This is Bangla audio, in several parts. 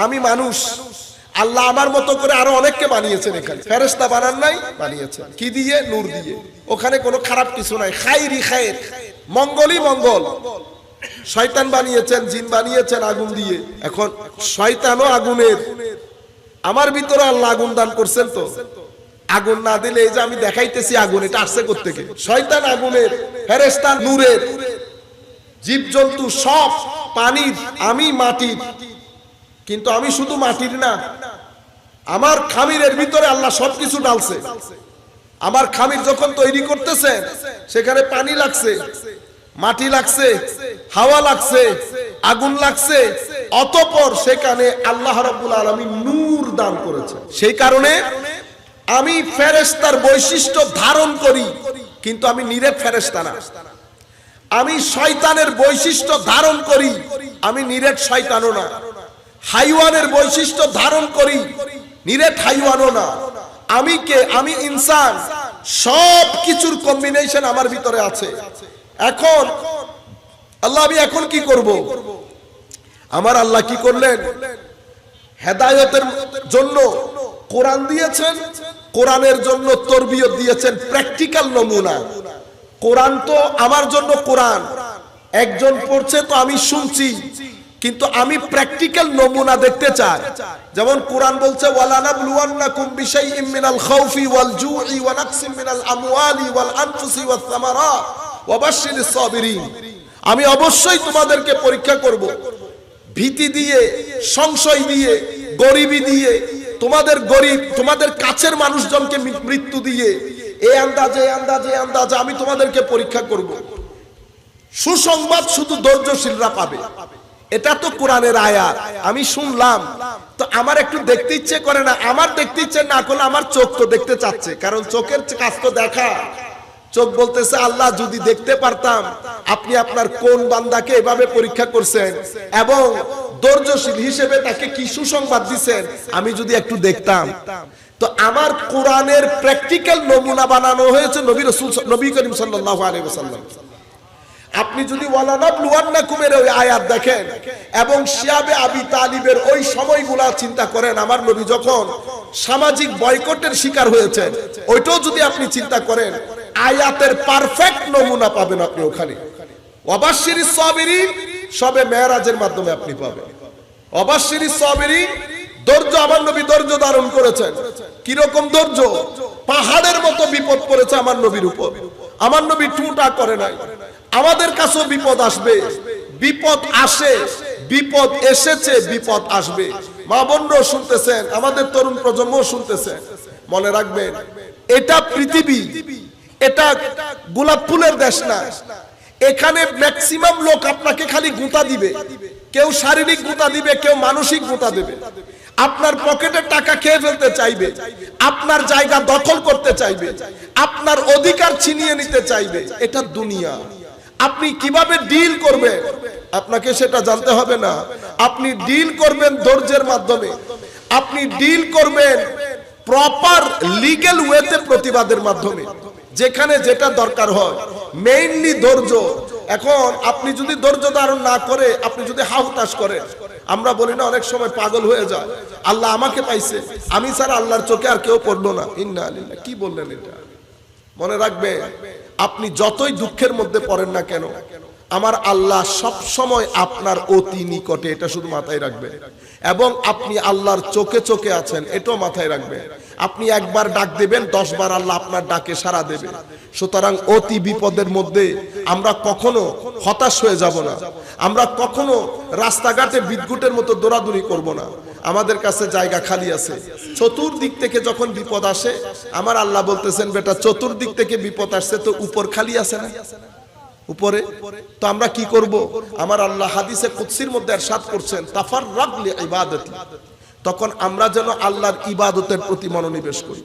আমি মানুষ, আল্লাহ আমার মতো করে আরো অনেককে বানিয়েছেন। এখানে ফেরেশতা বানান নাই, বানিয়েছেন কি দিয়ে? নূর দিয়ে। ওখানে কোনো খারাপ কিছু নাই, খাইরি খায়ের, মঙ্গলই মঙ্গল। শয়তান বানিয়েছেন, জিন বানিয়েছেন আগুন দিয়ে। এখন শয়তানও আগুনের, আমার ভিতরে আল্লাহ আগুন দান করছেন। তো আগুন না দিলে, এই যে আমি দেখাইতেছি আগুন, এটা আসছে কোত্থেকে? শয়তান আগুনের, ফেরেশতা নূরের, জীবজন্তু সব পানির, আমি মাটির। কিন্তু আমি শুধু মাটির না, আমার খামিরের ভিতরে আল্লাহ সবকিছু ডালছে। আমার খামির যখন তৈরি করতেছেন, সেখানে পানি লাগছে, মাটি লাগছে, হাওয়া লাগছে, আগুন লাগছে, অতঃপর সেখানে আল্লাহ রাব্বুল আলামিন নূর দান করেছেন। সেই কারণে আমি ফেরেশতার বৈশিষ্ট্য ধারণ করি, কিন্তু আমি নিরেট ফেরেশতা না। আমি শয়তানের বৈশিষ্ট্য ধারণ করি, আমি নিরেট শয়তানও না। হাইওয়ানের বৈশিষ্ট্য ধারণ করি, নিরেট হাইওয়ানও না। আমি কে? আমি ইনসান। সব কিছুর কম্বিনেশন আমার ভিতরে আছে। এখন আল্লাহ, আমি এখন কি করব? আমার আল্লাহ কি করলেন? হেদায়েতের জন্য কোরআন দিয়েছেন, কোরআনের জন্য তরবিয়ত দিয়েছেন, প্র্যাকটিক্যাল নমুনা। কোরআন তো আমার জন্য, কোরআন একজন পড়ছে তো আমি শুনছি, কিন্তু আমি প্র্যাকটিক্যাল নমুনা দেখতে চাই। যেমন কোরআন বলছে, ওয়ালানাবলুওয়ান্নাকুম বিশাইইম মিনাল খাউফি ওয়াল জুই ওয়া নাকসিম মিনাল আমওয়ালি ওয়াল আনফুসি ওয়াস সামারাত ওয়া বাশশিরিস সাবিরিন। আমি অবশ্যই তোমাদেরকে পরীক্ষা করব, ভীতি দিয়ে, সংশয় দিয়ে, গরিবি দিয়ে, তোমাদের গরিব, তোমাদের কাছের মানুষজনকে মৃত্যু দিয়ে, এই আন্দাজে আন্দাজে আন্দাজে আমি তোমাদেরকে পরীক্ষা করব। সুসংবাদ শুধু ধৈর্যশীলরা পাবে। এটা তো কোরআনের আয়াত, আমি শুনলাম তো আমার একটু দেখতে ইচ্ছে করে না? আমার দেখতে ইচ্ছে না করলে আমার চোখ তো দেখতে চাচ্ছে, কারণ চোখের কাজ তো দেখা। চোখ বলতেছে, আল্লাহ যদি দেখতে পারতাম আপনি আপনার কোন বান্দাকে এভাবে পরীক্ষা করছেন এবং ধৈর্যশীল হিসেবে তাকে কি সুসংবাদ দিচ্ছেন, আমি যদি একটু দেখতাম। তো আমার কোরআনের প্র্যাকটিক্যাল নমুনা বানানো হয়েছে নবী করিম সাল্লাল্লাহু আলাইহি ওয়াসাল্লাম। আপনি যদি ওয়ালানাবলুওয়ান্নাকুমের ওই আয়াত দেখেন এবং শিয়াবে আবি তালিবের ওই সময়গুলা চিন্তা করেন, আমার নবী যখন সামাজিক বয়কটের শিকার হয়েছেন, ওইটাও যদি আপনি চিন্তা করেন, আয়াতের পারফেক্ট নমুনা পাবেন আপনি ওখানে। ওয়াবাশশিরিস সাবিরিন সবে মেরাজের মাধ্যমে আপনি পাবেন। ওয়াবাশশিরিস সাবিরিন, ধৈর্য, আমার নবী ধৈর্য ধারণ করেছেন। কিরকম ধৈর্য? পাহাড়ের মতো বিপদ পড়েছে আমার নবীর উপর, আমার নবী টুটা করে নাই। আমাদের কাছেও বিপদ আসবে, বিপদ আসে, বিপদ এসেছে, বিপদ আসবে। মা বোনরাও শুনতেছেন, আমাদের তরুণ প্রজন্ম শুনতেছেন। মনে রাখবেন, এটা পৃথিবী, এটা গোলাপ ফুলের দেশ না। এখানে ম্যাক্সিমাম লোক আপনাকে খালি গুঁতা দিবে, কেউ শারীরিক গুঁতা দিবে, কেউ মানসিক গুঁতা দেবে। আপনার পকেটের টাকা খেয়ে ফেলতে চাইবে, আপনার জায়গা দখল করতে চাইবে, আপনার অধিকার ছিনিয়ে নিতে চাইবে। এটা দুনিয়া। আপনি কিভাবে ডিল করবেন আপনাকে সেটা জানতে হবে না। আপনি ডিল করবেন ধৈর্যের মাধ্যমে, আপনি ডিল করবেন প্রপার লিগ্যাল ওয়েতে, প্রতিবাদের মাধ্যমে, যেখানে যেটা দরকার হয়। মেইনলি ধৈর্য। এখন আপনি যদি ধৈর্য ধারণ না করে, আপনি যদি হাহুতাশ করেন, আমরা বলি না অনেক সময় পাগল হয়ে যায়, আল্লাহ আমাকে পাইছে, আমি ছাড়া আল্লাহর চোখে আর কেউ পড়লো না। ইন্না লিল্লাহ, কি বললেন এটা? মনে রাখবে, আপনি যতই দুঃখের মধ্যে পড়েন না কেন, আমার আল্লাহ সব সময় আপনার অতি নিকটে, এটা শুধু মাথায় রাখবে। এবং আপনি আল্লাহর চোখে চোখে আছেন, এটাও মাথায় রাখবে। আপনি একবার ডাক দেবেন, 10 বার আল্লাহ আপনার ডাকে সাড়া দেবে। সুতরাং অতি বিপদের মধ্যে আমরা কখনো হতাশ হয়ে যাব না, আমরা কখনো রাস্তাঘাটে বিদ্যুতের মতো দৌড়াদৌড়ি করব না। আমাদের কাছে জায়গা খালি আছে। চতুর্দিক থেকে যখন বিপদ আসে, আমার আল্লাহ বলতেছেন, বেটা চতুর্দিক থেকে বিপদ আসছে তো উপর খালি আছে না? উপরে তো আমরা কি করব? আমার আল্লাহ হাদিসে কুদসির মধ্যে ইরশাদ করছেন, তাফাররাগ লিইবাদাতি। তখন আমরা যেন আল্লাহর ইবাদতের প্রতি মনোনিবেশ করি।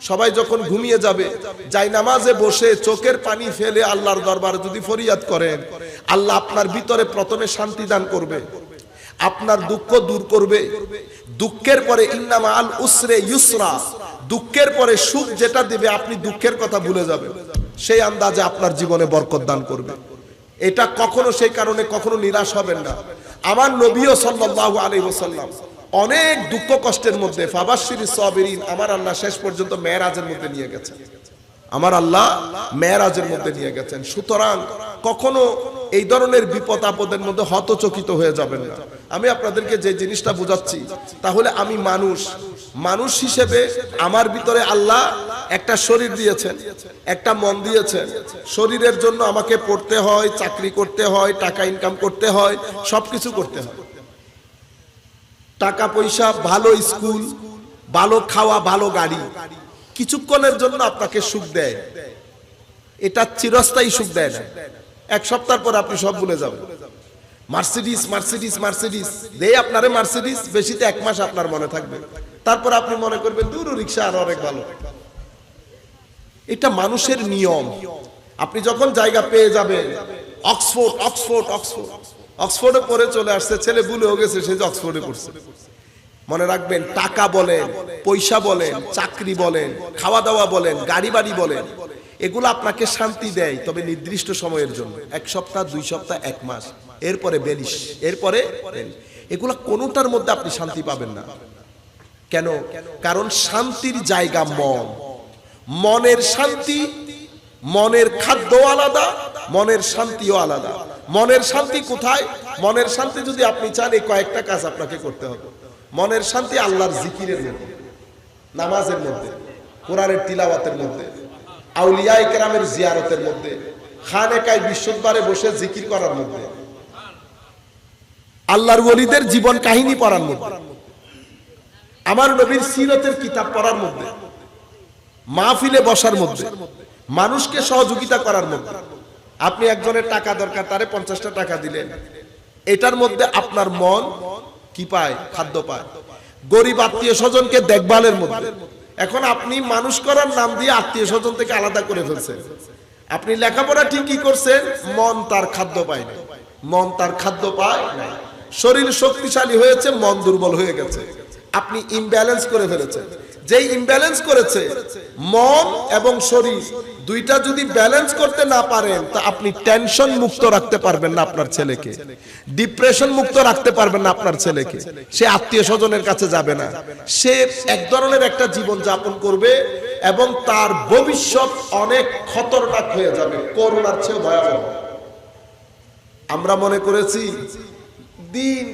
সবাই যখন ঘুমিয়ে যাবে, যাই নামাজে বসে চোখের পানি ফেলে আল্লাহর দরবারে যদি ফরিয়াদ করেন, আল্লাহ আপনার ভিতরে প্রথমে শান্তি দান করবে, আপনার দুঃখ দূর করবে। দুঃখের পরে ইন্নামা আল উসরে ইউসরা, দুঃখের পরে সুখ যেটা দিবে, আপনি দুঃখের কথা ভুলে যাবেন। সেই আন্দাজে আপনার জীবনে বরকত দান করবে। এটা কখনো, সেই কারণে কখনো নিরাশ হবেন না। আমার নবীও সাল্লাল্লাহু আলাইহি ওয়াসাল্লাম অনেক দুঃখ কষ্টের মধ্যে ফাবাশশিরিস সাবিরিন, আমার আল্লাহ শেষ পর্যন্ত মেরাজের মধ্যে নিয়ে গেছেন, আমার আল্লাহ মেরাজের মধ্যে নিয়ে গেছেন। সুতরাং কখনো এই ধরনের বিপদ আপদের মধ্যে হতচকিত হয়ে যাবেন না। আমি আপনাদেরকে যে জিনিসটা বোঝাচ্ছি, তাহলে আমি মানুষ হিসেবে আমার ভিতরে আল্লাহ একটা শরীর দিয়েছেন, একটা মন দিয়েছেন। শরীরের জন্য আমাকে পড়তে হয়, চাকরি করতে হয়, টাকা ইনকাম করতে হয়, সবকিছু করতে হয়। টাকা পয়সা, ভালো স্কুল, ভালো খাওয়া, ভালো গাড়ি কিছুক্ষণের জন্য আপনাকে সুখ দেয়, এটা চিরস্থায়ী সুখ দেয় না। এক সপ্তাহ পর আপনি সব ভুলে যাবেন। মার্সিডিস মার্সিডিস মার্সিডিস দেয় আপনারে, মার্সিডিস বেশিতে 1 মাস আপনার মনে থাকবে, তারপর আপনি মনে করবেন দূর রিক্সা আরো অনেক ভালো। এটা মানুষের নিয়ম। আপনি যখন জায়গা পেয়ে যাবেন, অক্সফোর্ড অক্সফোর্ড অক্সফোর্ড অক্সফোর্ডে পড়ে চলে আসছে, ছেলে ভুলেও গেছে সে যে অক্সফোর্ডে পড়ছে। মনে রাখবেন, টাকা বলেন, পয়সা বলেন, চাকরি বলেন, খাওয়া দাওয়া বলেন, গাড়ি বাড়ি বলেন, এগুলো আপনাকে শান্তি দেয়, তবে নির্দিষ্ট সময়ের জন্য। 1 সপ্তাহ, 2 সপ্তাহ, 1 মাস, এরপরে বেলিশ, এরপরে এগুলা কোনোটার মধ্যে আপনি শান্তি পাবেন না। কেন? কারণ শান্তির জায়গা মন। মনের শান্তি, মনের খাদ্য আলাদা, মনের শান্তিও আলাদা। মনের শান্তি কোথায়? মনের শান্তি যদি আপনি চান, এই কয়েকটা কাজ আপনাকে করতে হবে। মনের শান্তি আল্লাহর জিকিরের মধ্যে, নামাজের মধ্যে, কোরআনের তিলাওয়াতের মধ্যে, আউলিয়ায়ে কেরামের জিয়ারতের মধ্যে, খানেকায় বিশুদ্ধবারে বসে জিকির করার মধ্যে, আল্লাহর ওলিদের জীবন কাহিনী পড়ার মধ্যে, আমার নবীর সিরতের কিতাব পড়ার মধ্যে, মাহফিলে বসার মধ্যে, মানুষকে সহযোগিতা করার মধ্যে। আপনি একজনের টাকা দরকার, তারে 50টা টাকা দিলেন, এটার মধ্যে আপনার মন কি পায়? খাদ্য পায়। গরিব আত্মীয় স্বজনকে দেখভালের মধ্যে। এখন আপনি মানুষ করার নাম দিয়ে আত্মীয় স্বজন থেকে আলাদা করে ফেলছেন। আপনি লেখাপড়া ঠিকই করছেন, মন তার খাদ্য পায় না, মন তার খাদ্য পায় না। শরীর শক্তিশালী হয়েছে, মন দুর্বল হয়ে গেছে। আপনি ইমব্যালেন্স করে ফেলেছেন। যেই ইমব্যালেন্স করেছে, মন এবং শরীর দুইটা যদি ব্যালেন্স করতে না পারেন, তা আপনি টেনশন মুক্ত রাখতে পারবেন না আপনার ছেলেকে, ডিপ্রেশন মুক্ত রাখতে পারবেন না আপনার ছেলেকে। সে আত্মীয় স্বজনের কাছে যাবে না, সে এক ধরনের একটা জীবন যাপন করবে এবং তার ভবিষ্যৎ অনেক খতরনাক হয়ে যাবে, করোনার চেয়ে ভয়াবহ। আমরা মনে করেছি দিন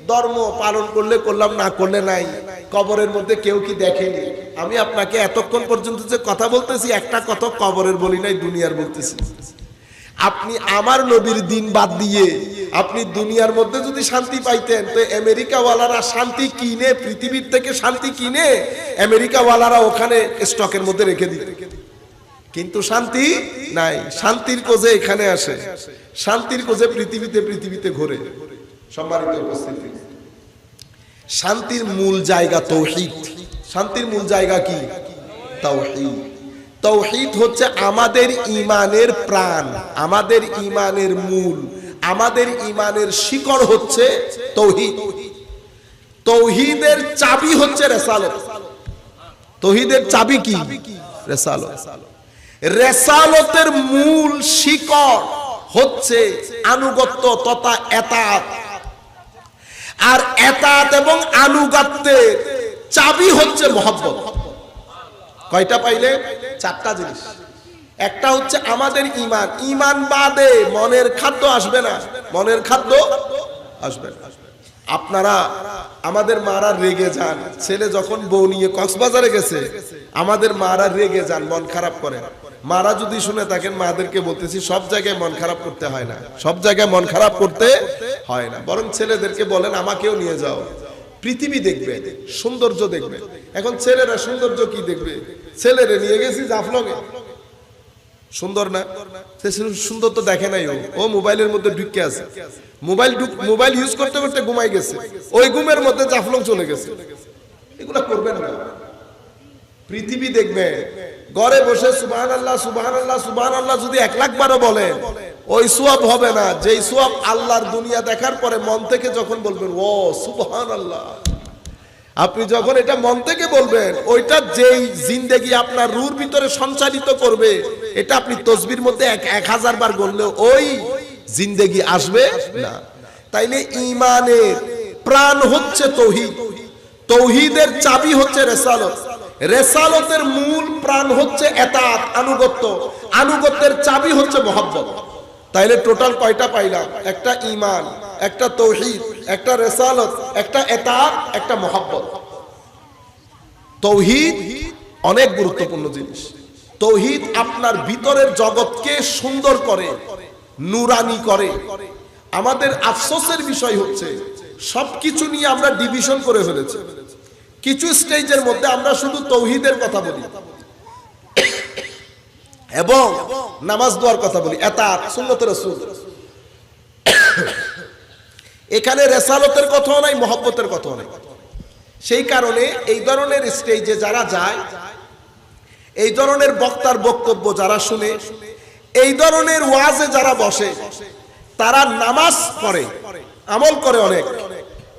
ধর্ম পালন করলে করলাম, না করলে নাই, কবরের মধ্যে কেউ কি দেখেনি। আমি আপনাকে এতক্ষণ পর্যন্ত যে কথা বলতেছি, একটা কথা কবরের বলি নাই, দুনিয়ার বলতেছি। আপনি আমার নবীর দিন বাদ দিয়ে আপনি দুনিয়ার মধ্যে যদি শান্তি পাইতেন, তো আমেরিকাওয়ালারা শান্তি কিনে, পৃথিবীর থেকে শান্তি কিনে আমেরিকাওয়ালারা ওখানে স্টকের মধ্যে রেখে দিত। কিন্তু শান্তি নাই, শান্তির খোঁজে এখানে আসে, শান্তির খোঁজে পৃথিবীতে ঘোরে। সম্মানিত উপস্থিতি, শান্তির মূল জায়গা তাওহীদ। শান্তির মূল জায়গা কি? তাওহীদ। তাওহীদ হচ্ছে আমাদের ঈমানের প্রাণ, আমাদের ঈমানের মূল, আমাদের ঈমানের শিকড় হচ্ছে তাওহীদ। তাওহীদের চাবি হচ্ছে রিসালাত। তাওহীদের চাবি কি? রিসালাত। রিসালাতের মূল শিকড় হচ্ছে আনুগত্য তথা এতাত। আর এতাত এবং আনুগত্যের চাবি হচ্ছে মহব্বত। কয়টা পাইলে? 4টা জিনিস। একটা হচ্ছে আমাদের ঈমান। ঈমান বাদে মনের খাদ্য আসবে না, মনের খাদ্য আসবে না। আপনারা, আমাদের মারা রেগে যান, ছেলে যখন বউ নিয়ে কক্সবাজারে গেছে, আমাদের মারা রেগে যান, মন খারাপ করে। মারা যদি শুনে থাকেন, মাদেরকে বলতেছি, সব জায়গায় মন খারাপ করতে হয় না, সব জায়গায় মন খারাপ করতে হয় না। বরং ছেলেদেরকে বলেন, আমাকেও নিয়ে যাও, পৃথিবী দেখবে, সৌন্দর্য দেখবে। এখন ছেলেরা সৌন্দর্য কি দেখবে? ছেলেরে নিয়ে গেছি জাফলংয়ে, সুন্দর না? সুন্দর তো দেখে নাই, ও মোবাইলের মধ্যে ঢুকে আছে, মোবাইল ইউজ করতে করতে ঘুমাই গেছে, ওই ঘুমের মধ্যে জাফলং চলে গেছে। এগুলা করবেন না। পৃথিবী দেখবে, ঘরে বসে সুবহানাল্লাহ সুবহানাল্লাহ সুবহানাল্লাহ যদি 1 লাখ বারও বলেন, ওই সওয়াব হবে না যেই সওয়াব আল্লাহর দুনিয়া দেখার পরে মন থেকে যখন বলবেন ও সুবহানাল্লাহ, আপনি যখন এটা মন থেকে বলবেন, ওইটা যেই জিন্দেগি আপনার রূর ভিতরে সঞ্চালিত করবে, এটা আপনি তসবির মধ্যে 1000 বার বললেও ওই জিন্দেগি আসবে না। তাইলে ঈমানের প্রাণ হচ্ছে তাওহীদ। তৌহিদের চাবি হচ্ছে রেসালত, রেসালতের মূল প্রাণ হচ্ছে এতাত, আনুগত্য, আনুগত্যের চাবি হচ্ছে মহব্বত। তাইলে টোটাল কয়টা পাইলাম? একটা ঈমান, একটা তৌহিদ, একটা রেসালত, একটা এতাত, একটা মহব্বত। তৌহিদ অনেক গুরুত্বপূর্ণ জিনিস। তৌহিদ আপনার ভিতরের জগৎকে সুন্দর করে, নুরানি করে। আমাদের আফসোসের বিষয় হচ্ছে সবকিছু নিয়ে আমরা ডিভিশন করে ফেলেছি। কিছু স্টেজের মধ্যে আমরা শুধু তৌহিদের কথা বলি এবং নামাজ দোয়ার কথা বলি, এতাত, সুন্নতে রাসূল। এখানে রেসালতের কথাও নাই, মহব্বতের কথাও নাই। সেই কারণে এই ধরনের স্টেজে যারা যায়, এই ধরনের বক্তার বক্তব্য যারা শুনে, এই ধরনের ওয়াজে যারা বসে, তারা নামাজ পড়ে, আমল করে অনেক,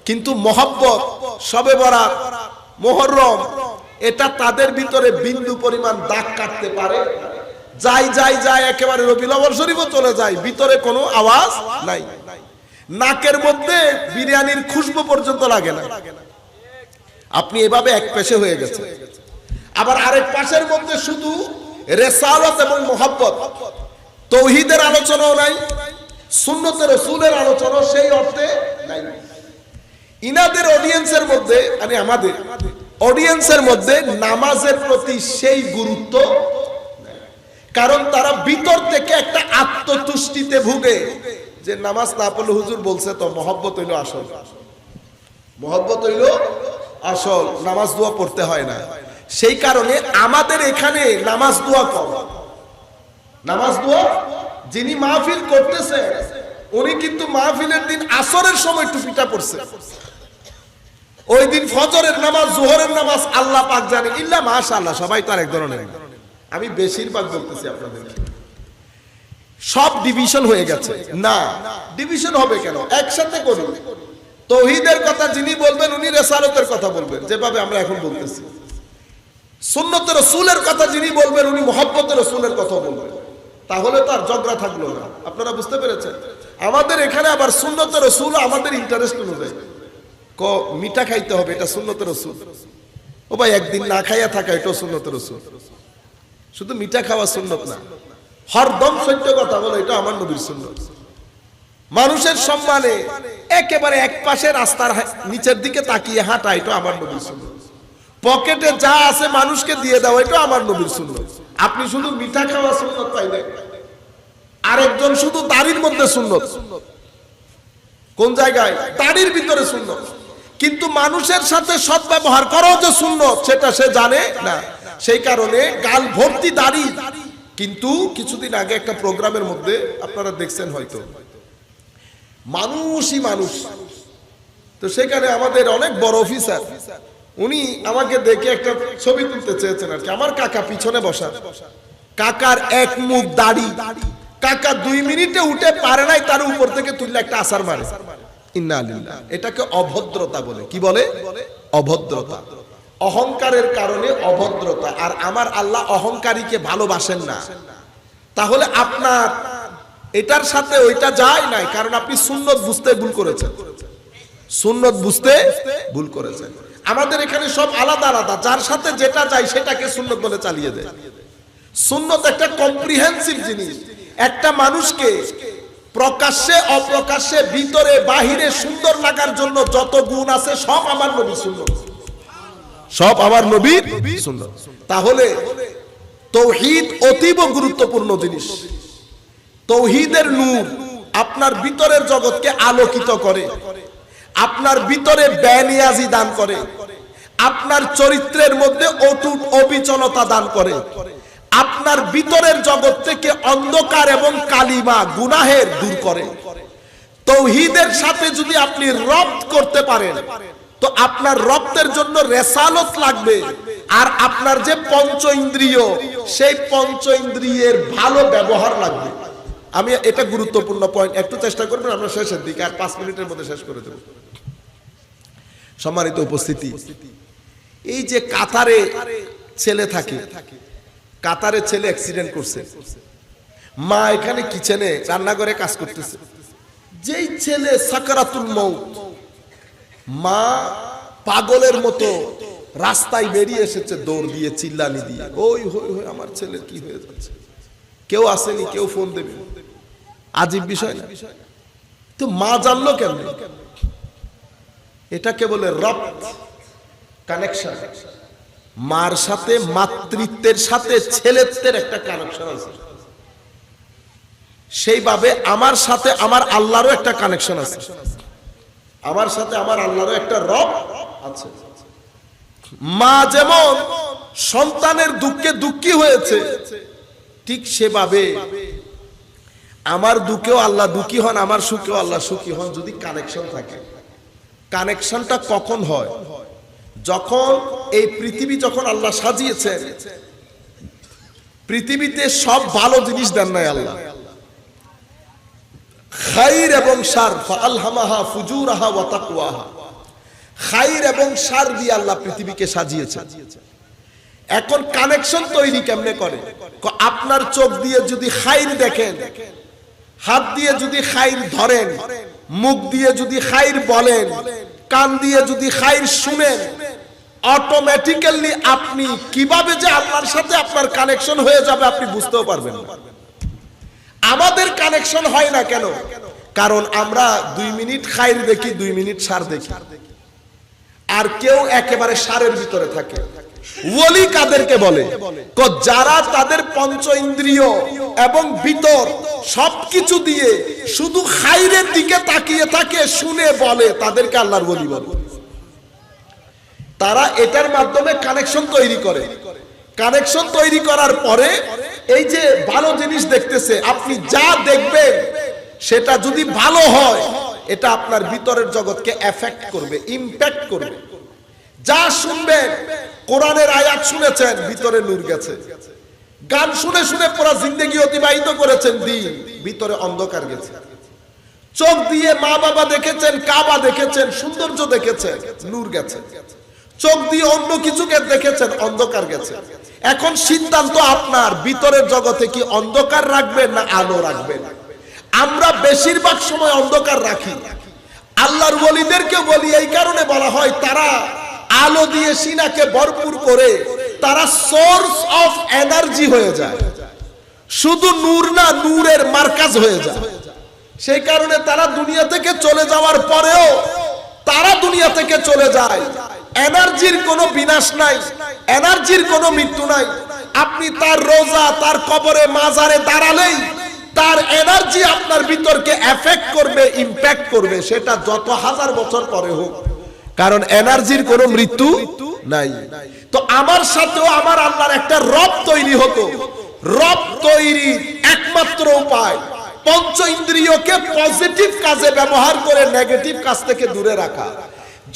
কিন্তু মহব্বত, শবে বরাত, মুহররম, এটা তাদের ভিতরে বিন্দু পরিমাণ দাগ কাটতে পারে। যাই যাই যাই একেবারে রবিউল আউয়াল শরীফও চলে যায়, ভিতরে কোনো আওয়াজ নাই, নাকের মধ্যে বিরিয়ানির খুশবু পর্যন্ত লাগে না। আপনি এভাবে এক পেশে হয়ে গেছে। আবার আরেক পাশের মধ্যে শুধু রেসালত এবং মহব্বত, তৌহিদের আলোচনাও নাই, সুন্নতে রাসূলের আলোচনা সেই অর্থে নাই। ইনাদের অডিয়েন্সের মধ্যে, মানে আমাদের অডিয়েন্সের মধ্যে নামাজের প্রতি সেই গুরুত্ব, কারণ তারা ভিতর থেকে একটা আত্মতুষ্টিতে ভুগে যে নামাজ না পড়লে হুজুর বলছে তো মহব্বত হইল আসল, মহব্বত হইল আসল, নামাজ দোয়া পড়তে হয় না। সেই কারণে আমাদের এখানে নামাজ দোয়া কম। নামাজ দোয়া যিনি মাহফিল করতেছে উনি কিন্তু মাহফিলের দিন আসরের সময় টুপিটা পড়ছে, ওই দিন ফজরের নামাজ, জোহরের নামাজ আল্লাহ পাক জানে, ইল্লা মাশাআল্লাহ সবাই তো আরেক ধরনের। আমি বেশিরভাগ বলতেছি আপনাদের, সব ডিভিশন হয়ে গেছে। না, ডিভিশন হবে কেন? একসাথে করি। তৌহিদের কথা যিনি বলবেন উনি রেসালতের কথা বলবেন, যেভাবে আমরা এখন বলতেছি। সুন্নতে রাসূলের কথা যিনি বলবেন উনি মহব্বতে রাসূলের কথা বলবেন। তাহলে তো আর ঝগড়া থাকলো না। আপনারা বুঝতে পেরেছেন? আমাদের এখানে আবার সুন্নতে রাসূল আমাদের ইন্টারেস্ট অনুযায়ী মিঠা খাইতে হবে, এটা সুন্নতে রাসূল। ও ভাই একদিন না খাইয়া থাকা, এটাও সুন্নতে রাসূল। শুধু মিঠা খাওয়া সুন্নত না, হরদম সত্য কথা বলো, এটা আমার নবীর সুন্নত। মানুষের সম্মানে একেবারে এক পাশে রাস্তার নিচের দিকে তাকিয়ে হাঁটা, এটা আমার নবীর সুন্নত। পকেটে যা আছে মানুষকে দিয়ে দাও, এটা আমার নবীর সুন্নত। আপনি শুধু মিঠা খাওয়া সুন্নত পাইলেন, আরেকজন শুধু দাড়ির মধ্যে সুন্নত। কোন জায়গায়? দাড়ির ভিতরে সুন্নত, কিন্তু মানুষের সাথে সদ্ব্যবহার করো যে সুন্নত, সেটা সে জানে না। সেই কারণে গাল ভর্তি দাড়ি। কিন্তু কিছুদিন আগে একটা প্রোগ্রামের মধ্যে আপনারা দেখছেন হয়তো, মানুষই মানুষ। তো সেখানে আমাদের অনেক বড় অফিসার, উনি আমাকে দেখে একটা ছবি তুলতে চেয়েছেন আর কি। আমার কাকা পিছনে বসা, কাকার এক মুখ দাড়ি, কাকা 2 মিনিটে উঠে পারে নাই, তার উপর থেকে তুললে একটা আসার মারে। ইন্না লিল্লাহ। এটাকে অভদ্রতা বলে। কি বলে? অভদ্রতা। অহংকারের কারণে অভদ্রতা। আর আমার আল্লাহ অহংকারীকে ভালোবাসেন না। তাহলে আপনার এটার সাথে ওইটা যায় নাই, কারণ আপনি সুন্নত বুঝতে ভুল করেছেন। সুন্নত বুঝতে ভুল করেছেন। আমাদের এখানে সব আলাদা আলাদা, যার সাথে যেটা যায় সেটাকে সুন্নত বলে চালিয়ে দেয়। সুন্নত একটা কম্প্রিহেন্সিভ জিনিস। একটা মানুষকে প্রকাশ্যে অপ্রকাশ্যে ভিতরে বাহিরে সুন্দর লাগার জন্য যত গুণ আছে সব আমার নবীর সুন্নত, সব আমার নবীর সুন্নত। তাহলে তাওহীদ অতীব গুরুত্বপূর্ণ জিনিস। তাওহীদের নূর আপনার ভিতরের জগৎকে আলোকিত করে, আপনার ভিতরে বেনিয়াজি দান করে, আপনার চরিত্রের মধ্যে অটুট অবিচলতা দান করে, আপনার ভিতরের জগৎ থেকে অন্ধকার এবং কালিমা গুনাহের দূর করে। তাওহীদের সাথে যদি আপনি রপ্ত করতে পারেন, তো আপনার রপ্তের জন্য রেসালত লাগবে। আর আপনার যে পঞ্চ ইন্দ্রিয়, সেই পঞ্চ ইন্দ্রিয়ের ভালো ব্যবহার লাগবে। আমি এটা গুরুত্বপূর্ণ পয়েন্ট, একটু চেষ্টা করবেন, আমরা শেষের দিকে আর 5 মিনিটের মধ্যে শেষ করে দেব। সম্মানিত উপস্থিতি, এই যে কাতারে ছেলে থাকে, কাতারে ছেলে অ্যাক্সিডেন্ট করছে, মা এখানে কিচেনে রান্নাঘরে কাজ করতেছে, যেই ছেলে সাকারাতুল মউত, মা পাগলের মতো রাস্তায় বেরিয়ে এসেছে দৌড় দিয়ে, চিল্লানি দিয়ে, ওই হই হই আমার ছেলের কি হয়ে যাচ্ছে, কেউ আসেনি, কেউ ফোন দেবে, আজীব বিষয় না। তো মা জানলো কেমনে? এটাকে বলে রব্ত, কানেকশন। মার সাথে, মাতৃত্বের সাথে ছেলেত্বের একটা কানেকশন আছে। সেইভাবে আমার সাথে আমার আল্লাহরও একটা কানেকশন আছে, আমার সাথে আমার আল্লাহরও একটা রব আছে। মা যেমন সন্তানের দুঃখে দুঃখী হয়েছে, ঠিক সেভাবে আমার দুঃখেও আল্লাহ দুঃখী হন, আমার সুখেও আল্লাহ সুখী হন, যদি কানেকশন থাকে। কানেকশনটা কখন হয়? যখন এই পৃথিবী যখন আল্লাহ সাজিয়েছেন, পৃথিবীতে সব ভালো জিনিস দেন নাই আল্লাহ, খাইর এবং শার, ফাআলহামাহা ফুজুরাহা ওয়া তাকওয়াহা, খাইর এবং শার দিয়ে আল্লাহ পৃথিবীকে সাজিয়েছেন। এখন কানেকশন তৈরি কেমনে করে? আপনার চোখ দিয়ে যদি খাইর দেখেন, হাত দিয়ে যদি খাইর ধরেন, মুখ দিয়ে যদি খাইর বলেন, কান দিয়ে যদি খাইর শুনেন, অটোমেটিক্যালি আপনি কিভাবে যে আল্লাহর সাথে আপনার কানেকশন হয়ে যাবে আপনি বুঝতেও পারবেন না। আমাদের কানেকশন হয় না কেন? কারণ আমরা 2 মিনিট খাইর দেখি, 2 মিনিট শার দেখি, আর কেউ একেবারে শারের ভিতরে থাকে। ওলি কাদেরকে বলে? যারা তাদের পঞ্চ ইন্দ্রিয় এবং ভিতর সবকিছু দিয়ে শুধু খাইরের দিকে তাকিয়ে থাকে, শুনে বলে, তাদেরকে আল্লাহর ওলি বলে। তারা এটার মাধ্যমে কানেকশন তৈরি করে। কানেকশন তৈরি করার পরে এই যে ভালো জিনিস দেখতেছে, আপনি যা দেখবেন সেটা যদি ভালো হয়, এটা আপনার ভিতরের জগৎকে এফেক্ট করবে, ইমপ্যাক্ট করবে। যা শুনবেন, কোরআনের আয়াত শুনেছেন, ভিতরে নূর গেছে। গান শুনে শুনে পুরো জিন্দেগি অতিবাহিত করেছেন দিন, ভিতরে অন্ধকার গেছে। চোখ দিয়ে মা বাবা দেখেছেন, কাবা দেখেছেন, সৌন্দর্য দেখেছেন, নূর গেছে। চোখ দিয়ে অন্য কিছুকে দেখেছেন, অন্ধকার গেছে। এখন সিদ্ধান্ত আপনার, ভিতরের জগতে কি অন্ধকার রাখবেন না আলো রাখবেন? আমরা বেশিরভাগ সময় অন্ধকার রাখি। আল্লাহর ওলিদেরকে বলি এই কারণে বলা হয়, তারা আলো দিয়ে সিনাকে ভরপুর করে তারা সোর্স অফ এনার্জি হয়ে যায়, শুধু নূর না, নূরের মার্কাজ হয়ে যায়। সেই কারণে তারা দুনিয়া থেকে চলে যাওয়ার পরেও তারা দুনিয়া থেকে চলে যায়, এনার্জির কোনো বিনাশ নাই, এনার্জির কোনো মৃত্যু নাই। আপনি তার রোজা, তার কবরে, মাজারে দাঁড়ালেই তার এনার্জি আপনার ভিতরকে এফেক্ট করবে, ইমপ্যাক্ট করবে, সেটা যত হাজার বছর পরে হোক, কারণ এনার্জির কোনো মৃত্যু নাই। তো আমার সাথেও আমার আল্লাহর একটা রব তৈরি হতো। রব তৈরির একমাত্র উপায় পঞ্চ ইন্দ্রিয়কে পজিটিভ কাজে ব্যবহার করে নেগেটিভ কাজ থেকে দূরে রাখা।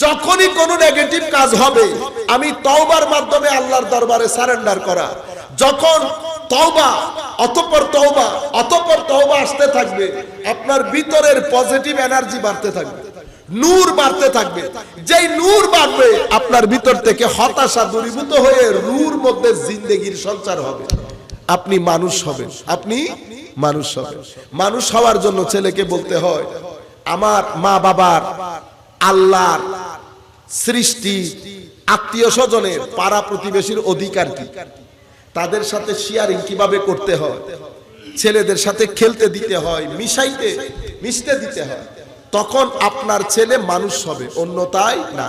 যখনই কোনো নেগেটিভ কাজ হবে, আমি তওবার মাধ্যমে আল্লাহর দরবারে সারেন্ডার করা। যখন তওবা, অতঃপর তওবা, অতঃপর তওবা আসতে থাকবে, আপনার ভিতরের পজিটিভ এনার্জি বাড়তে থাকবে, নূর বাড়তে থাকবে। যেই নূর বাড়বে, আপনার ভিতর থেকে হতাশা দূরীভূত হয়ে রূর মধ্যে জিন্দেগির সঞ্চার হবে, আপনি মানুষ হবেন, আপনি মানুষ হবেন। মানুষ হওয়ার জন্য ছেলেকে বলতে হয়, আমার মা বাবার, আল্লাহর সৃষ্টি, আত্মীয় স্বজনের, পাড়া প্রতিবেশীর অধিকার কি, তাদের সাথে শেয়ারিং কিভাবে করতে হয়, ছেলেদের সাথে খেলতে দিতে হয়, মিশতে দিতে হয়, তখন আপনার ছেলে মানুষ হবে, অন্যথায় না।